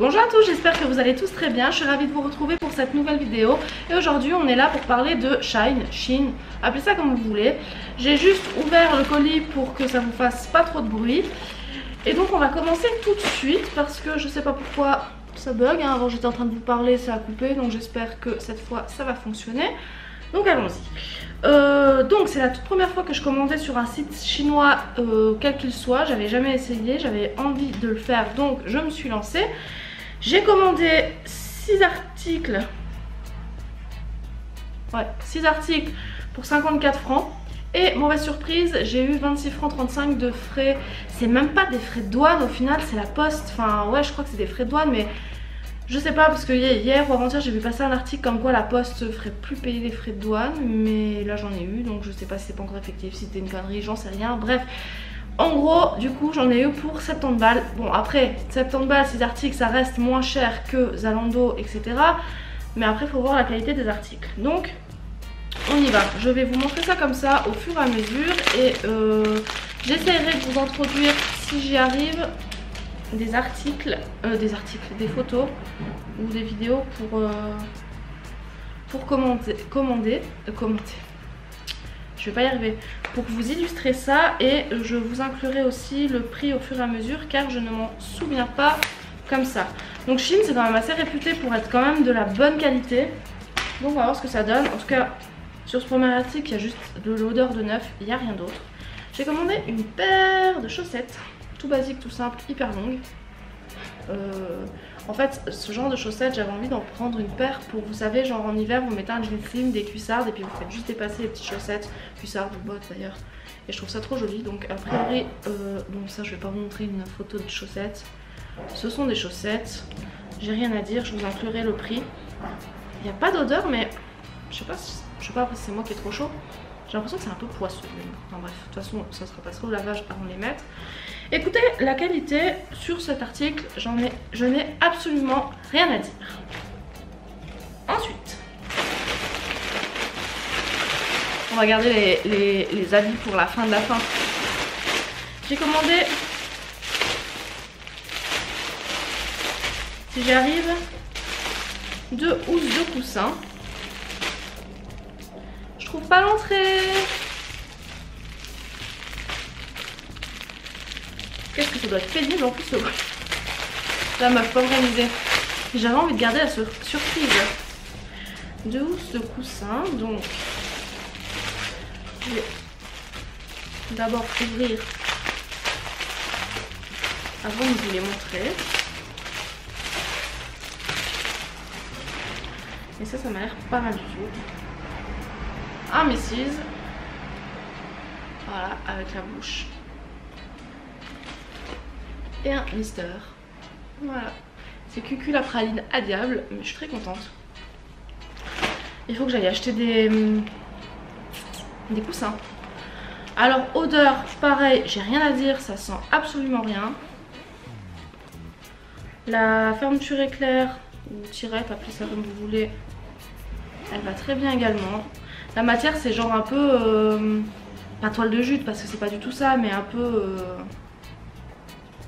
Bonjour à tous, j'espère que vous allez tous très bien. Je suis ravie de vous retrouver pour cette nouvelle vidéo. Et aujourd'hui on est là pour parler de Shein, appelez ça comme vous voulez. J'ai juste ouvert le colis pour que ça vous fasse pas trop de bruit. Et donc on va commencer tout de suite parce que je sais pas pourquoi ça bug, hein. Avant j'étais en train de vous parler, ça a coupé, donc j'espère que cette fois ça va fonctionner. Donc allons-y. Donc c'est la toute première fois que je commandais sur un site chinois quel qu'il soit. J'avais jamais essayé, j'avais envie de le faire, donc je me suis lancée. J'ai commandé 6 articles. Ouais, 6 articles pour 54 francs. Et mauvaise surprise, j'ai eu 26 francs 35 de frais. C'est même pas des frais de douane au final, c'est la poste. Enfin ouais, je crois que c'est des frais de douane, mais je sais pas, parce que hier ou avant-hier j'ai vu passer un article comme quoi la poste ferait plus payer les frais de douane. Mais là j'en ai eu, donc je sais pas si c'est pas encore effectif, si c'était une connerie, j'en sais rien. Bref, en gros du coup j'en ai eu pour 70 balles. Bon après 70 balles, ces articles ça reste moins cher que Zalando etc. Mais après il faut voir la qualité des articles. Donc on y va, je vais vous montrer ça comme ça au fur et à mesure. Et j'essaierai de vous introduire, si j'y arrive, des photos ou des vidéos pour commenter. Je vais pas y arriver. Pour vous illustrer ça, et je vous inclurai aussi le prix au fur et à mesure car je ne m'en souviens pas comme ça. Donc Shein c'est quand même assez réputé pour être quand même de la bonne qualité. Donc on va voir ce que ça donne. En tout cas sur ce premier article il y a juste de l'odeur de neuf, il n'y a rien d'autre. J'ai commandé une paire de chaussettes, tout basique, tout simple, hyper longue. En fait ce genre de chaussettes j'avais envie d'en prendre une paire pour, vous savez, genre en hiver vous mettez un jean slim, des cuissardes et puis vous faites juste dépasser les petites chaussettes, cuissardes ou bottes d'ailleurs. Et je trouve ça trop joli, donc a priori, bon ça je vais pas vous montrer une photo de chaussettes. Ce sont des chaussettes, j'ai rien à dire, je vous inclurai le prix. Il n'y a pas d'odeur mais je sais pas après si c'est moi qui est trop chaud. J'ai l'impression que c'est un peu poisseux. Enfin bref, de toute façon ça sera passé au lavage avant de les mettre. Écoutez, la qualité sur cet article, je n'ai absolument rien à dire. Ensuite, on va garder les habits pour la fin de la fin. J'ai commandé, si j'y arrive, 2 housses de coussin. Je trouve pas l'entrée. Qu'est-ce que ça doit être pénible en plus. La meuf pas organisée. J'avais envie de garder la surprise. 2 housses de coussin. Donc je vais d'abord ouvrir avant de vous les montrer. Et ça m'a l'air pas mal du tout. Un Mrs. Voilà, avec la bouche. Et un Mister. Voilà. C'est Cucu la praline à diable, mais je suis très contente. Il faut que j'aille acheter des coussins. Alors odeur, pareil, j'ai rien à dire, ça sent absolument rien. La fermeture éclair ou tirette, appelez ça comme vous voulez, elle va très bien également. La matière c'est genre un peu pas toile de jute parce que c'est pas du tout ça, mais un peu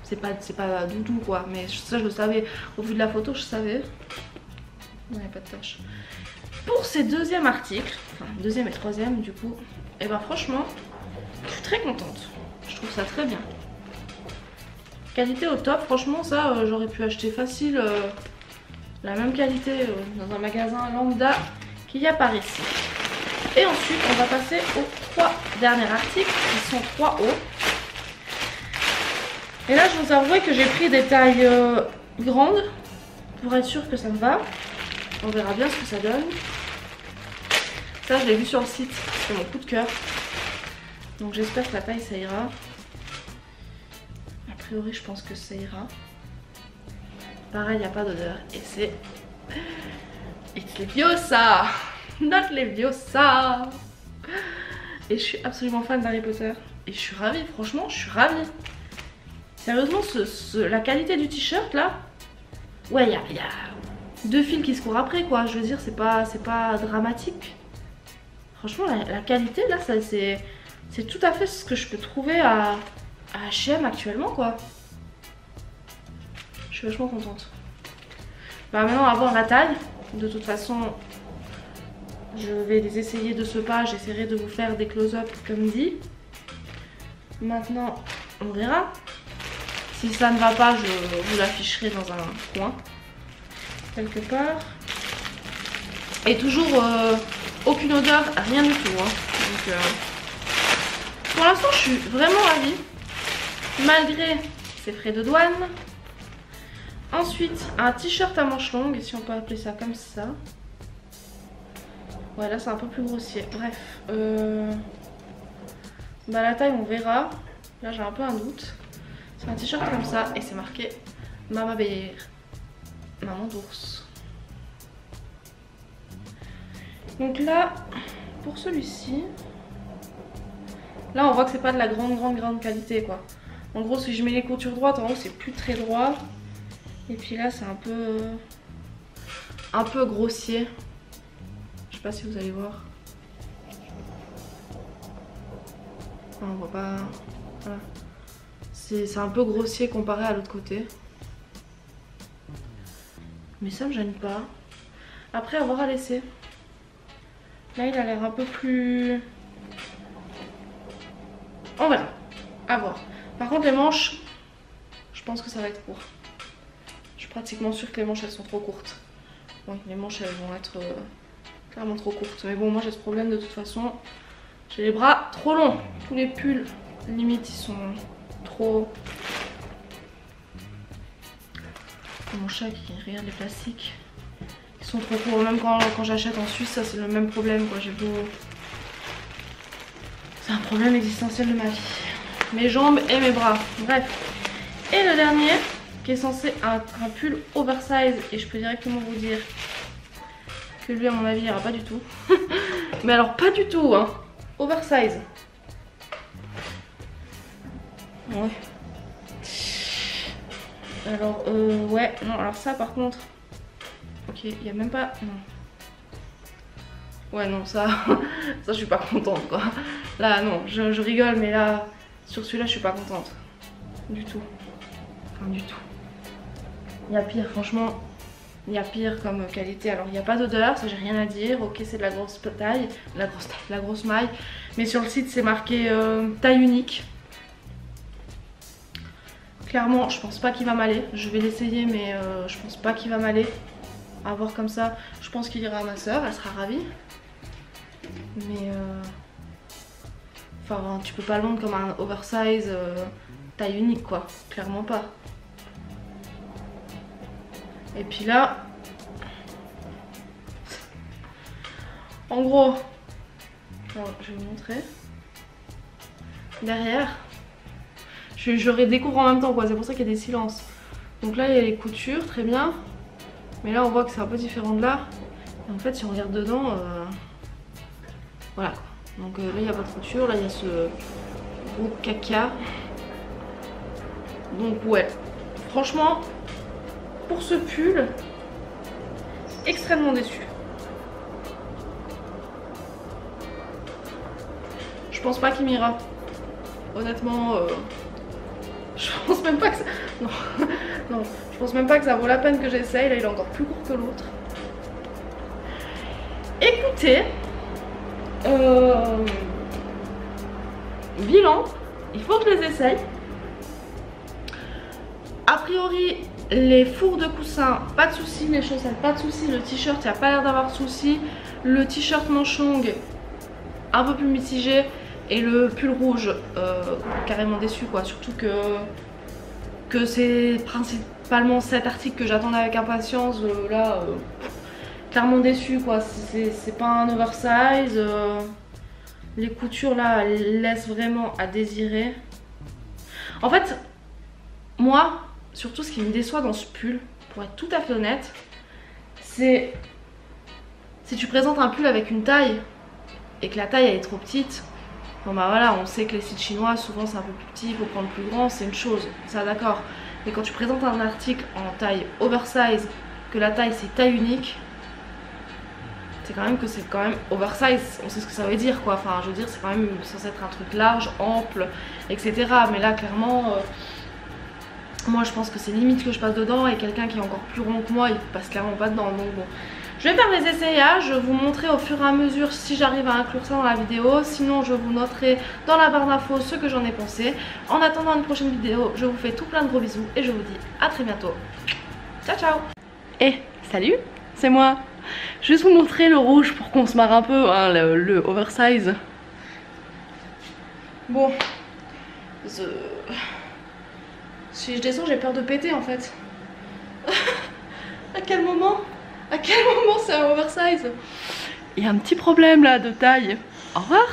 c'est pas doudou quoi, mais ça je le savais au vu de la photo, je savais. Il n'y a pas de tache. Pour ces deuxième articles, enfin deuxième et troisième du coup, et ben franchement je suis très contente, je trouve ça très bien. Qualité au top, franchement ça j'aurais pu acheter facile la même qualité dans un magasin lambda qu'il y a par ici. Et ensuite on va passer aux 3 derniers articles qui sont 3 hauts. Et là je vous avouerai que j'ai pris des tailles grandes pour être sûr que ça me va. On verra bien ce que ça donne. Ça je l'ai vu sur le site, c'est mon coup de cœur. Donc j'espère que la taille ça ira. A priori je pense que ça ira. Pareil, il n'y a pas d'odeur et c'est It's Leviosa, not Leviosa. Et je suis absolument fan d'Harry Potter. Et je suis ravie, franchement je suis ravie. Sérieusement, la qualité du t-shirt là, ouais, il y a 2 fils qui se courent après quoi. Je veux dire, c'est pas dramatique. Franchement, la qualité là, c'est tout à fait ce que je peux trouver à H&M actuellement quoi. Je suis vachement contente. Bah maintenant on va voir la taille. De toute façon je vais les essayer de ce pas, j'essaierai de vous faire des close-up comme dit. Maintenant on verra. Si ça ne va pas, je vous l'afficherai dans un coin quelque part. Et toujours aucune odeur, rien du tout hein. Donc pour l'instant je suis vraiment ravie malgré ces frais de douane. Ensuite un t-shirt à manches longues, si on peut appeler ça comme ça. Ouais là c'est un peu plus grossier. Bref bah la taille on verra. Là j'ai un peu un doute. C'est un t-shirt comme ça et c'est marqué Mama Bear, maman d'ours. Donc là pour celui-ci, là on voit que c'est pas de la grande qualité quoi. En gros si je mets les coutures droites en haut c'est plus très droit. Et puis là c'est un peu grossier. Je sais pas si vous allez voir. Enfin, on voit pas. Voilà. C'est un peu grossier comparé à l'autre côté. Mais ça me gêne pas. Après avoir à laisser. Là il a l'air un peu plus... On verra. À voir. Par contre les manches, je pense que ça va être court. Je suis pratiquement sûre que les manches elles sont trop courtes. Oui, les manches elles vont être clairement trop courtes. Mais bon moi j'ai ce problème de toute façon. J'ai les bras trop longs. Tous les pulls limite ils sont trop... Mon chat qui regarde les plastiques. Ils sont trop courts. Même quand j'achète en Suisse ça c'est le même problème quoi. J'ai beau... C'est un problème existentiel de ma vie. Mes jambes et mes bras. Bref. Et le dernier qui est censé être un pull oversize. Et je peux directement vous dire que lui à mon avis il n'y ira pas du tout. Mais alors pas du tout hein. Oversize. Ouais. Alors ouais. Non alors ça par contre. Ok il n'y a même pas... Non. Ouais non ça ça je suis pas contente quoi. Là non je rigole mais là sur celui-là je suis pas contente. Du tout. Enfin du tout. Il y a pire franchement. Il y a pire comme qualité. Alors il n'y a pas d'odeur, ça j'ai rien à dire. Ok c'est de la grosse taille. La grosse maille. Mais sur le site c'est marqué taille unique. Clairement je pense pas qu'il va m'aller. Je vais l'essayer mais je pense pas qu'il va m'aller. À voir comme ça. Je pense qu'il ira à ma soeur, elle sera ravie. Mais enfin tu peux pas le vendre comme un oversize taille unique quoi, clairement pas. Et puis là en gros bon, je vais vous montrer derrière je découvre en même temps quoi, c'est pour ça qu'il y a des silences. Donc là il y a les coutures très bien, mais là on voit que c'est un peu différent de là. Et en fait si on regarde dedans voilà quoi. Donc là il n'y a pas de couture, là il y a ce gros caca. Donc ouais, franchement, pour ce pull, extrêmement déçu. Je pense pas qu'il m'ira. Honnêtement, je pense même pas que ça... Non, non, je pense même pas que ça vaut la peine que j'essaye. Là il est encore plus court que l'autre. Écoutez... bilan, il faut que je les essaye. A priori les fours de coussin pas de soucis, les chaussettes pas de soucis, le t-shirt il n'y a pas l'air d'avoir de soucis, le t-shirt manche longue un peu plus mitigé et le pull rouge carrément déçu quoi, surtout que c'est principalement cet article que j'attendais avec impatience. Là clairement déçu quoi, c'est pas un oversize. Les coutures là laissent vraiment à désirer. En fait moi surtout ce qui me déçoit dans ce pull, pour être tout à fait honnête, c'est si tu présentes un pull avec une taille et que la taille elle est trop petite, bon bah voilà, on sait que les sites chinois souvent c'est un peu plus petit, il faut prendre plus grand, c'est une chose, ça d'accord. Mais quand tu présentes un article en taille oversize, que la taille c'est taille unique, c'est quand même que c'est quand même oversize, on sait ce que ça veut dire quoi, enfin je veux dire c'est quand même censé être un truc large, ample, etc. Mais là clairement Moi je pense que c'est limite que je passe dedans et quelqu'un qui est encore plus rond que moi il passe clairement pas dedans. Donc bon, je vais faire les essayages, je vais vous montrer au fur et à mesure si j'arrive à inclure ça dans la vidéo. Sinon je vous noterai dans la barre d'infos ce que j'en ai pensé. En attendant une prochaine vidéo, je vous fais tout plein de gros bisous et je vous dis à très bientôt. Ciao ciao. Et salut, c'est moi. Je vais vous montrer le rouge pour qu'on se marre un peu, hein, le oversize. Bon, si je descends j'ai peur de péter en fait. À quel moment c'est un oversize? Il y a un petit problème là de taille. Au revoir.